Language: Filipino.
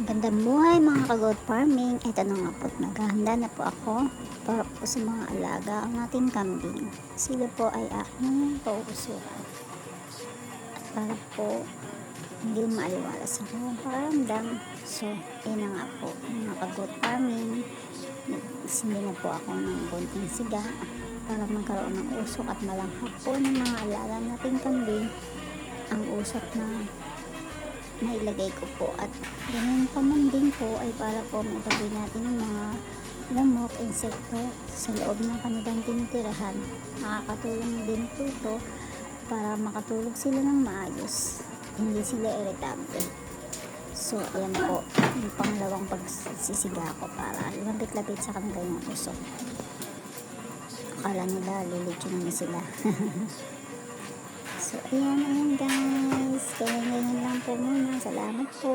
Magandang buhay mga ka-goat farming. Ito na nga po, naghahanda na po ako para po sa mga alaga ang ating kambing. Sila po ay aking pauusukan. At para po hindi maaliwala sa kanyang paramdam. So, yun na nga po mga ka-goat farming. Sindi na po ako ng konting siga para magkaroon ng usok at malanghap po ng mga alaga nating kambing. Ang usok na nailagay ko po at ganun pa man din po ay para po mailagay natin yung mga lamok, insekto sa loob ng kanilang tinitirahan. Nakakatulong din po ito para makatulog sila ng maayos, hindi sila irritable. So ayan po yung pangalawang pagsisiga ko para lumapit-lapit sa kanila yung usok. Akala nila lilitsyon na sila. So ayan guys, ganyan lang po muna. Salamat po.